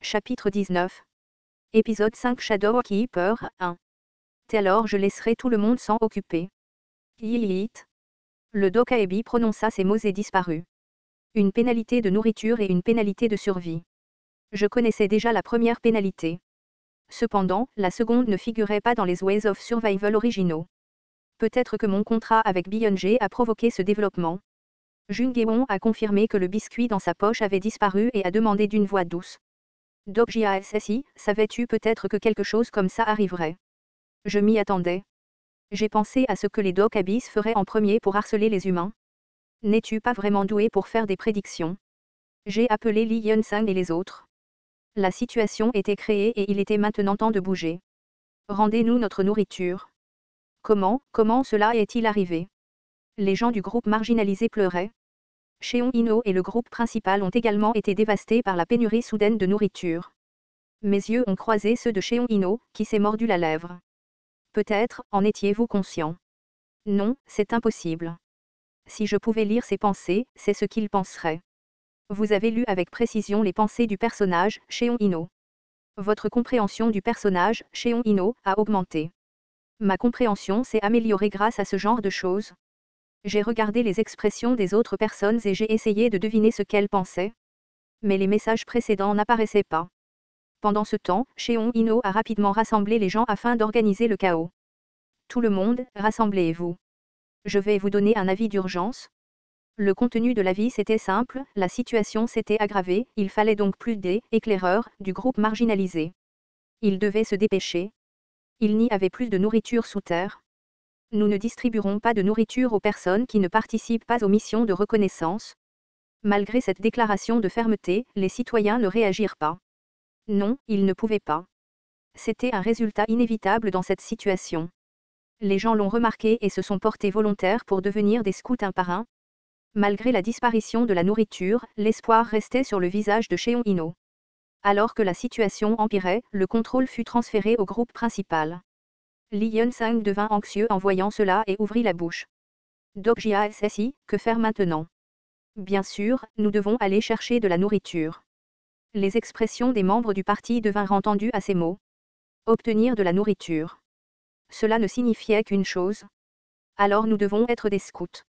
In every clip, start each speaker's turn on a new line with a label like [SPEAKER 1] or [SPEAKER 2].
[SPEAKER 1] Chapitre 19. Épisode 5 Shadowkeeper 1. Et alors je laisserai tout le monde s'en occuper. Yit. Le Dokaebi prononça ces mots et disparut. Une pénalité de nourriture et une pénalité de survie. Je connaissais déjà la première pénalité. Cependant, la seconde ne figurait pas dans les Ways of Survival originaux. Peut-être que mon contrat avec Byung-jae a provoqué ce développement. Jung-geon a confirmé que le biscuit dans sa poche avait disparu et a demandé d'une voix douce. Dokjassi, savais-tu peut-être que quelque chose comme ça arriverait? Je m'y attendais. J'ai pensé à ce que les Dokabis feraient en premier pour harceler les humains. N'es-tu pas vraiment doué pour faire des prédictions? J'ai appelé Li Yun-sang et les autres. La situation était créée et il était maintenant temps de bouger. Rendez-nous notre nourriture. Comment cela est-il arrivé? Les gens du groupe marginalisé pleuraient. Cheon Ino et le groupe principal ont également été dévastés par la pénurie soudaine de nourriture. Mes yeux ont croisé ceux de Cheon Ino, qui s'est mordu la lèvre. Peut-être en étiez-vous conscient? Non, c'est impossible. Si je pouvais lire ses pensées, c'est ce qu'il penserait. Vous avez lu avec précision les pensées du personnage, Cheon Ino. Votre compréhension du personnage, Cheon Ino, a augmenté. Ma compréhension s'est améliorée grâce à ce genre de choses. J'ai regardé les expressions des autres personnes et j'ai essayé de deviner ce qu'elles pensaient. Mais les messages précédents n'apparaissaient pas. Pendant ce temps, Cheon Ino a rapidement rassemblé les gens afin d'organiser le chaos. Tout le monde, rassemblez-vous. Je vais vous donner un avis d'urgence. Le contenu de l'avis c'était simple, la situation s'était aggravée, il fallait donc plus d'éclaireurs du groupe marginalisé. Ils devaient se dépêcher. Il n'y avait plus de nourriture sous terre. Nous ne distribuerons pas de nourriture aux personnes qui ne participent pas aux missions de reconnaissance. Malgré cette déclaration de fermeté, les citoyens ne réagirent pas. Non, ils ne pouvaient pas. C'était un résultat inévitable dans cette situation. Les gens l'ont remarqué et se sont portés volontaires pour devenir des scouts un par un. Malgré la disparition de la nourriture, l'espoir restait sur le visage de Cheon Ino. Alors que la situation empirait, le contrôle fut transféré au groupe principal. Li Yun-sang devint anxieux en voyant cela et ouvrit la bouche. Dokjassi, que faire maintenant? Bien sûr, nous devons aller chercher de la nourriture. Les expressions des membres du parti devinrent entendues à ces mots. Obtenir de la nourriture. Cela ne signifiait qu'une chose. Alors nous devons être des scouts.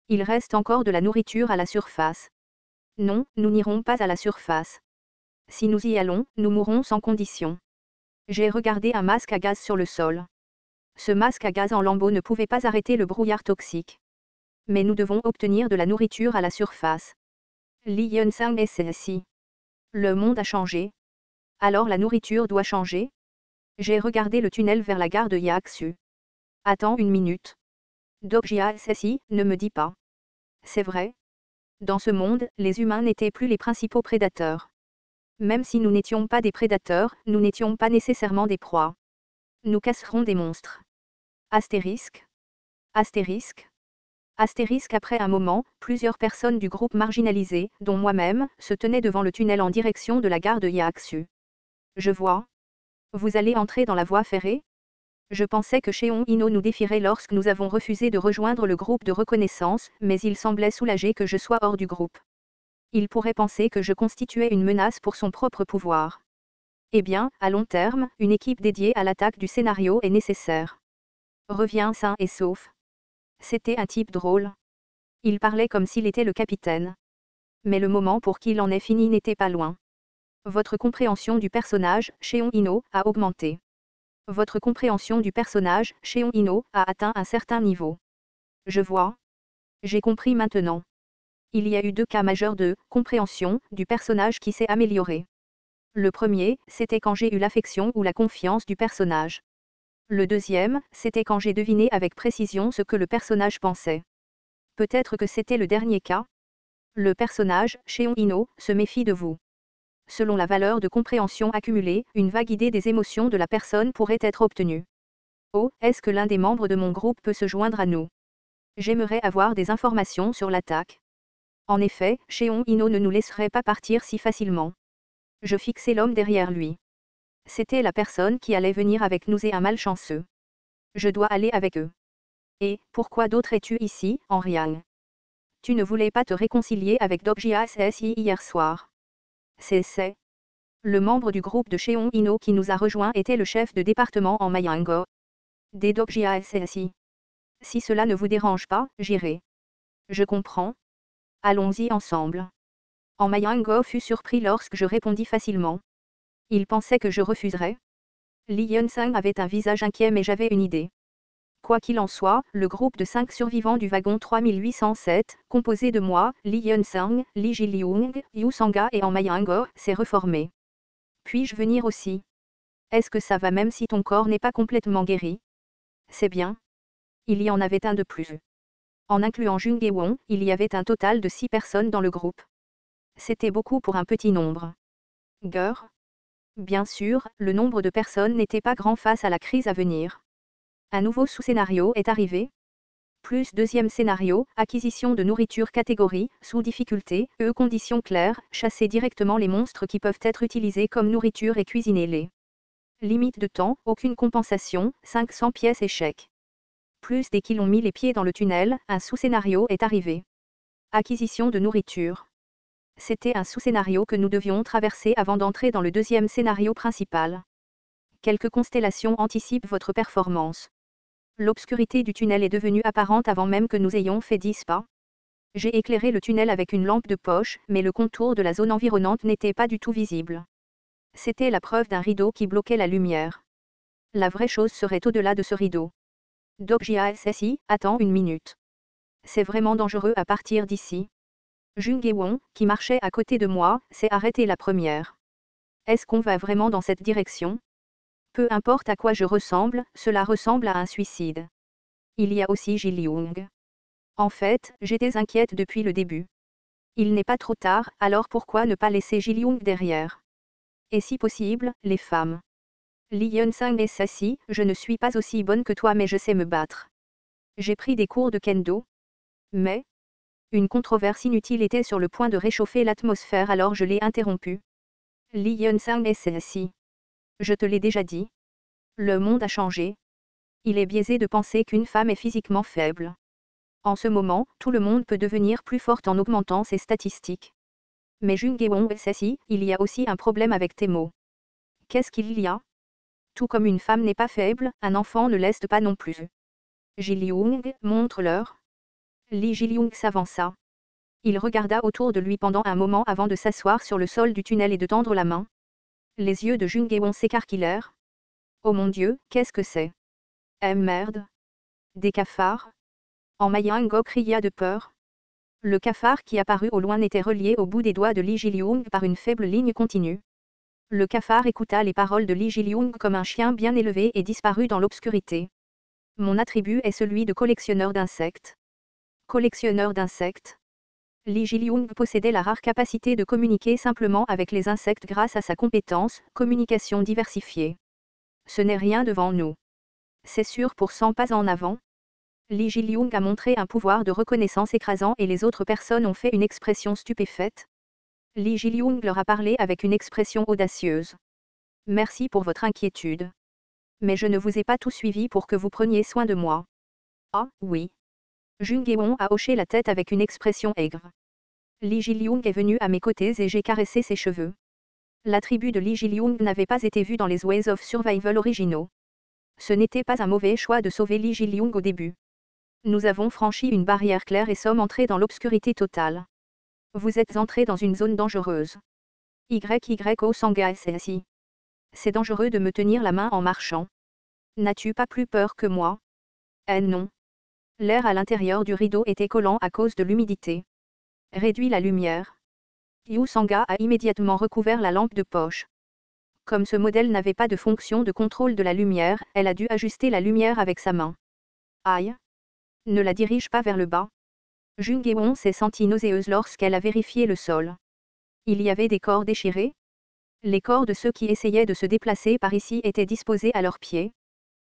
[SPEAKER 1] Il reste encore de la nourriture à la surface. Non, nous n'irons pas à la surface. Si nous y allons, nous mourrons sans condition. J'ai regardé un masque à gaz sur le sol. Ce masque à gaz en lambeaux ne pouvait pas arrêter le brouillard toxique. Mais nous devons obtenir de la nourriture à la surface. Li Yun-sang SSI. Le monde a changé. Alors la nourriture doit changer? J'ai regardé le tunnel vers la gare de Yaaksu. Attends une minute. Dokjassi, ne me dis pas. C'est vrai. Dans ce monde, les humains n'étaient plus les principaux prédateurs. Même si nous n'étions pas des prédateurs, nous n'étions pas nécessairement des proies. Nous casserons des monstres. Astérisque. Astérisque. Astérisque. Après un moment, plusieurs personnes du groupe marginalisé, dont moi-même, se tenaient devant le tunnel en direction de la gare de Yaaksu. Je vois. Vous allez entrer dans la voie ferrée? Je pensais que Cheon Ino nous défierait lorsque nous avons refusé de rejoindre le groupe de reconnaissance, mais il semblait soulagé que je sois hors du groupe. Il pourrait penser que je constituais une menace pour son propre pouvoir. Eh bien, à long terme, une équipe dédiée à l'attaque du scénario est nécessaire. Reviens sain et sauf. C'était un type drôle. Il parlait comme s'il était le capitaine. Mais le moment pour qu'il en ait fini n'était pas loin. Votre compréhension du personnage, Cheon Ino, a augmenté. Votre compréhension du personnage, Cheon Ino, a atteint un certain niveau. Je vois. J'ai compris maintenant. Il y a eu deux cas majeurs de compréhension du personnage qui s'est amélioré. Le premier, c'était quand j'ai eu l'affection ou la confiance du personnage. Le deuxième, c'était quand j'ai deviné avec précision ce que le personnage pensait. Peut-être que c'était le dernier cas. Le personnage, Cheon Ino, se méfie de vous. Selon la valeur de compréhension accumulée, une vague idée des émotions de la personne pourrait être obtenue. Oh, est-ce que l'un des membres de mon groupe peut se joindre à nous? J'aimerais avoir des informations sur l'attaque. En effet, Cheon Ino ne nous laisserait pas partir si facilement. Je fixai l'homme derrière lui. C'était la personne qui allait venir avec nous et un malchanceux. Je dois aller avec eux. Et, pourquoi d'autre es-tu ici, Henriang? Tu ne voulais pas te réconcilier avec Dokjassi hier soir. C'est. Le membre du groupe de Cheon Ino qui nous a rejoint était le chef de département en Mayango. Des Dokjiassi. Si cela ne vous dérange pas, j'irai. Je comprends. Allons-y ensemble. En Mayango fut surpris lorsque je répondis facilement. Il pensait que je refuserais. Li Yun-sang avait un visage inquiet mais j'avais une idée. Quoi qu'il en soit, le groupe de 5 survivants du wagon 3807, composé de moi, Li Yun-sang, Li Ji-lyung, Yu Sanga et en Mayango, s'est reformé. Puis-je venir aussi? Est-ce que ça va même si ton corps n'est pas complètement guéri? C'est bien. Il y en avait un de plus. En incluant Jung et Won, il y avait un total de 6 personnes dans le groupe. C'était beaucoup pour un petit nombre. Geur? Bien sûr, le nombre de personnes n'était pas grand face à la crise à venir. Un nouveau sous-scénario est arrivé. Plus deuxième scénario, acquisition de nourriture catégorie, sous difficulté, conditions claires, chasser directement les monstres qui peuvent être utilisés comme nourriture et cuisiner-les. Limite de temps, aucune compensation, 500 pièces échec. Plus dès qu'ils ont mis les pieds dans le tunnel, un sous-scénario est arrivé. Acquisition de nourriture. C'était un sous-scénario que nous devions traverser avant d'entrer dans le deuxième scénario principal. Quelques constellations anticipent votre performance. L'obscurité du tunnel est devenue apparente avant même que nous ayons fait 10 pas. J'ai éclairé le tunnel avec une lampe de poche, mais le contour de la zone environnante n'était pas du tout visible. C'était la preuve d'un rideau qui bloquait la lumière. La vraie chose serait au-delà de ce rideau. Dokjiassi, attends une minute. C'est vraiment dangereux à partir d'ici. Jung Won, qui marchait à côté de moi, s'est arrêté la première. Est-ce qu'on va vraiment dans cette direction? Peu importe à quoi je ressemble, cela ressemble à un suicide. Il y a aussi Ji-lyung. En fait, j'étais inquiète depuis le début. Il n'est pas trop tard, alors pourquoi ne pas laisser Ji-lyung derrière? Et si possible, les femmes. Li Yun-sang et Sassy, je ne suis pas aussi bonne que toi mais je sais me battre. J'ai pris des cours de kendo. Mais une controverse inutile était sur le point de réchauffer l'atmosphère alors je l'ai interrompue. Li Yun-sang et Sassy. Je te l'ai déjà dit. Le monde a changé. Il est biaisé de penser qu'une femme est physiquement faible. En ce moment, tout le monde peut devenir plus forte en augmentant ses statistiques. Mais Jung Won et Sassy, il y a aussi un problème avec tes mots. Qu'est-ce qu'il y a? Tout comme une femme n'est pas faible, un enfant ne l'est pas non plus. Ji-lyung, montre-leur. Li Ji-lyung s'avança. Il regarda autour de lui pendant un moment avant de s'asseoir sur le sol du tunnel et de tendre la main. Les yeux de Jung Won s'écarquillèrent. Oh mon Dieu, qu'est-ce que c'est? Eh merde! Des cafards? En Mayango cria de peur. Le cafard qui apparut au loin était relié au bout des doigts de Li Ji-lyung par une faible ligne continue. Le cafard écouta les paroles de Li Ji-lyung comme un chien bien élevé et disparut dans l'obscurité. Mon attribut est celui de collectionneur d'insectes. Collectionneur d'insectes. Li Ji-lyung possédait la rare capacité de communiquer simplement avec les insectes grâce à sa compétence, communication diversifiée. Ce n'est rien devant nous. C'est sûr pour 100 pas en avant. Li Ji-lyung a montré un pouvoir de reconnaissance écrasant et les autres personnes ont fait une expression stupéfaite. Li Ji-lyung leur a parlé avec une expression audacieuse. Merci pour votre inquiétude. Mais je ne vous ai pas tout suivi pour que vous preniez soin de moi. Ah, oui. Jung Won a hoché la tête avec une expression aigre. Li Ji-lyung est venu à mes côtés et j'ai caressé ses cheveux. La tribu de Li Ji-lyung n'avait pas été vue dans les Ways of Survival originaux. Ce n'était pas un mauvais choix de sauver Li Ji-lyung au début. Nous avons franchi une barrière claire et sommes entrés dans l'obscurité totale. Vous êtes entrés dans une zone dangereuse. YYO Sanga SSI. C'est dangereux de me tenir la main en marchant. N'as-tu pas plus peur que moi? Eh non. L'air à l'intérieur du rideau était collant à cause de l'humidité. Réduis la lumière. Yu Sanga a immédiatement recouvert la lampe de poche. Comme ce modèle n'avait pas de fonction de contrôle de la lumière, elle a dû ajuster la lumière avec sa main. Aïe! Ne la dirige pas vers le bas. Jung Won s'est sentie nauséeuse lorsqu'elle a vérifié le sol. Il y avait des corps déchirés. Les corps de ceux qui essayaient de se déplacer par ici étaient disposés à leurs pieds.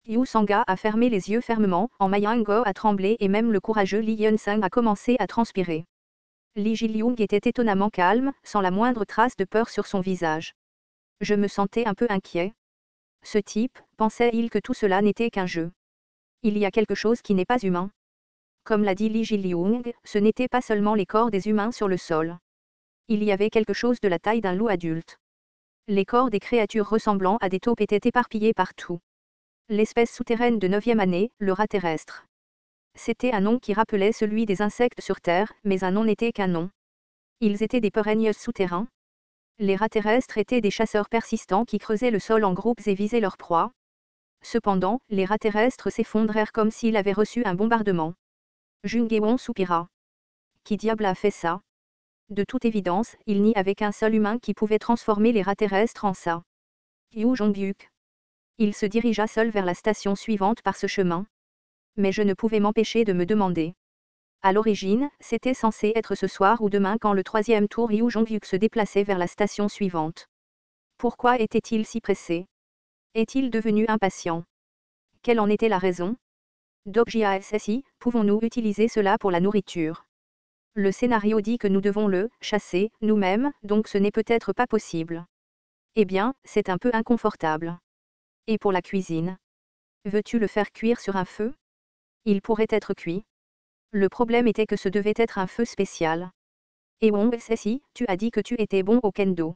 [SPEAKER 1] Yu Sanga a fermé les yeux fermement, en Mayango a tremblé et même le courageux Li Yun-sang a commencé à transpirer. Li Ji-lyung était étonnamment calme, sans la moindre trace de peur sur son visage. Je me sentais un peu inquiet. Ce type, pensait-il que tout cela n'était qu'un jeu? Il y a quelque chose qui n'est pas humain. Comme l'a dit Li Ji-lyung, ce n'était pas seulement les corps des humains sur le sol. Il y avait quelque chose de la taille d'un loup adulte. Les corps des créatures ressemblant à des taupes étaient éparpillés partout. L'espèce souterraine de 9e année, le rat terrestre. C'était un nom qui rappelait celui des insectes sur Terre, mais un nom n'était qu'un nom. Ils étaient des perennials souterrains. Les rats terrestres étaient des chasseurs persistants qui creusaient le sol en groupes et visaient leur proie. Cependant, les rats terrestres s'effondrèrent comme s'ils avaient reçu un bombardement. Jung-Won soupira. Qui diable a fait ça? De toute évidence, il n'y avait qu'un seul humain qui pouvait transformer les rats terrestres en ça. Yu Jong-hyuk. Il se dirigea seul vers la station suivante par ce chemin. Mais je ne pouvais m'empêcher de me demander. À l'origine, c'était censé être ce soir ou demain quand le 3e tour Yu Jong-hyuk se déplaçait vers la station suivante. Pourquoi était-il si pressé? Est-il devenu impatient? Quelle en était la raison? JASSI, pouvons-nous utiliser cela pour la nourriture? Le scénario dit que nous devons le chasser nous-mêmes, donc ce n'est peut-être pas possible. Eh bien, c'est un peu inconfortable. Et pour la cuisine? Veux-tu le faire cuire sur un feu? Il pourrait être cuit. Le problème était que ce devait être un feu spécial. Et bon, SSI, tu as dit que tu étais bon au kendo.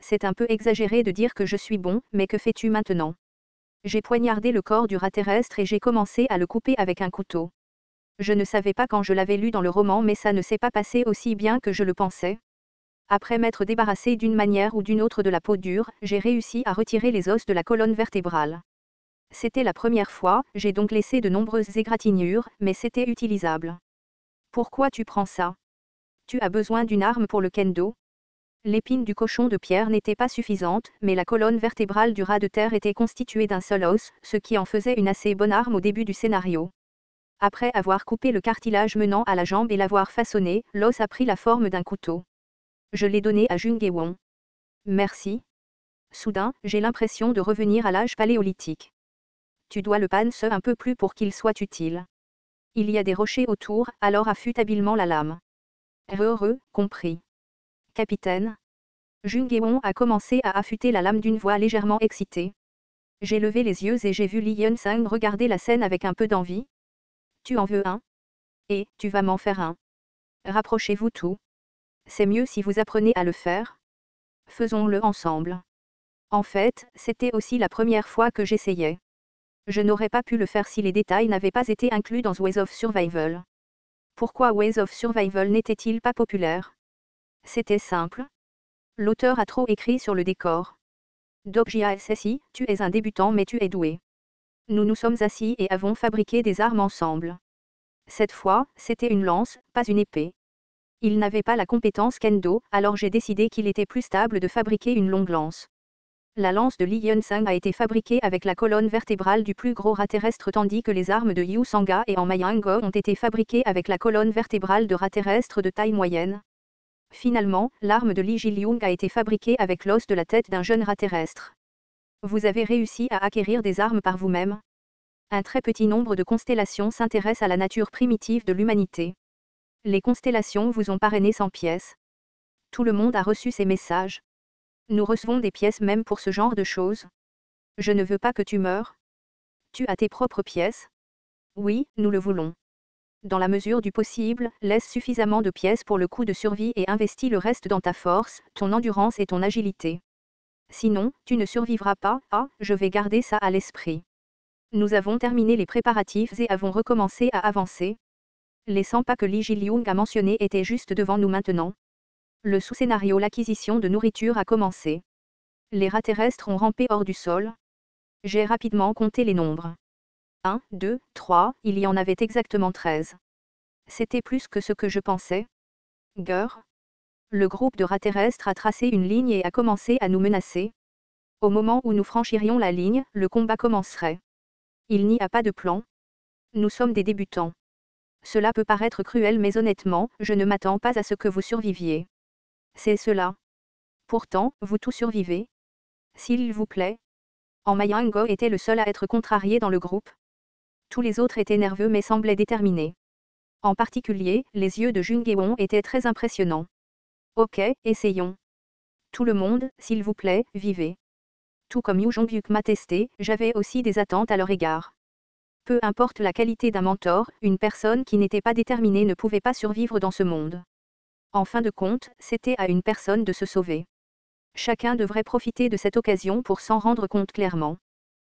[SPEAKER 1] C'est un peu exagéré de dire que je suis bon, mais que fais-tu maintenant? J'ai poignardé le corps du rat terrestre et j'ai commencé à le couper avec un couteau. Je ne savais pas quand je l'avais lu dans le roman, mais ça ne s'est pas passé aussi bien que je le pensais. Après m'être débarrassé d'une manière ou d'une autre de la peau dure, j'ai réussi à retirer les os de la colonne vertébrale. C'était la première fois, j'ai donc laissé de nombreuses égratignures, mais c'était utilisable. Pourquoi tu prends ça? Tu as besoin d'une arme pour le kendo? L'épine du cochon de pierre n'était pas suffisante, mais la colonne vertébrale du rat de terre était constituée d'un seul os, ce qui en faisait une assez bonne arme au début du scénario. Après avoir coupé le cartilage menant à la jambe et l'avoir façonné, l'os a pris la forme d'un couteau. Je l'ai donné à Jung-Won. Merci. Soudain, j'ai l'impression de revenir à l'âge paléolithique. Tu dois le panse un peu plus pour qu'il soit utile. Il y a des rochers autour, alors affûte habilement la lame. Compris. Capitaine. Jung-Won a commencé à affûter la lame d'une voix légèrement excitée. J'ai levé les yeux et j'ai vu Lee Hyun-sang regarder la scène avec un peu d'envie. Tu en veux un? Et, tu vas m'en faire un. Rapprochez-vous tout. C'est mieux si vous apprenez à le faire. Faisons-le ensemble. En fait, c'était aussi la première fois que j'essayais. Je n'aurais pas pu le faire si les détails n'avaient pas été inclus dans Ways of Survival. Pourquoi Ways of Survival n'était-il pas populaire? C'était simple. L'auteur a trop écrit sur le décor. JASSI, tu es un débutant mais tu es doué. Nous nous sommes assis et avons fabriqué des armes ensemble. Cette fois, c'était une lance, pas une épée. Il n'avait pas la compétence kendo, alors j'ai décidé qu'il était plus stable de fabriquer une longue lance. La lance de Lee Hyun-sang a été fabriquée avec la colonne vertébrale du plus gros rat terrestre tandis que les armes de Yu Sanga et en Mayango ont été fabriquées avec la colonne vertébrale de rat terrestre de taille moyenne. Finalement, l'arme de Lee Ji-lyung a été fabriquée avec l'os de la tête d'un jeune rat terrestre. Vous avez réussi à acquérir des armes par vous-même. Un très petit nombre de constellations s'intéressent à la nature primitive de l'humanité. Les constellations vous ont parrainé sans pièces. Tout le monde a reçu ces messages. Nous recevons des pièces même pour ce genre de choses. Je ne veux pas que tu meures. Tu as tes propres pièces? Oui, nous le voulons. Dans la mesure du possible, laisse suffisamment de pièces pour le coup de survie et investis le reste dans ta force, ton endurance et ton agilité. Sinon, tu ne survivras pas. Je vais garder ça à l'esprit. Nous avons terminé les préparatifs et avons recommencé à avancer. Les 100 pas que Lee Ji-lyung a mentionnés étaient juste devant nous maintenant. Le sous-scénario l'acquisition de nourriture a commencé. Les rats terrestres ont rampé hors du sol. J'ai rapidement compté les nombres. 1, 2, 3, il y en avait exactement 13. C'était plus que ce que je pensais. Gurr. Le groupe de rats terrestres a tracé une ligne et a commencé à nous menacer. Au moment où nous franchirions la ligne, le combat commencerait. Il n'y a pas de plan. Nous sommes des débutants. Cela peut paraître cruel mais honnêtement, je ne m'attends pas à ce que vous surviviez. C'est cela. Pourtant, vous tous survivez. S'il vous plaît. En Mayango était le seul à être contrarié dans le groupe. Tous les autres étaient nerveux mais semblaient déterminés. En particulier, les yeux de Jung-Won étaient très impressionnants. Ok, essayons. Tout le monde, s'il vous plaît, vivez. Tout comme Yu Jong-hyuk m'a testé, j'avais aussi des attentes à leur égard. Peu importe la qualité d'un mentor, une personne qui n'était pas déterminée ne pouvait pas survivre dans ce monde. En fin de compte, c'était à une personne de se sauver. Chacun devrait profiter de cette occasion pour s'en rendre compte clairement.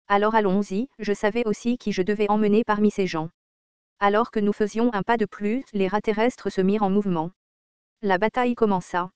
[SPEAKER 1] Alors allons-y, je savais aussi qui je devais emmener parmi ces gens. Alors que nous faisions un pas de plus, les rats terrestres se mirent en mouvement. La bataille commença.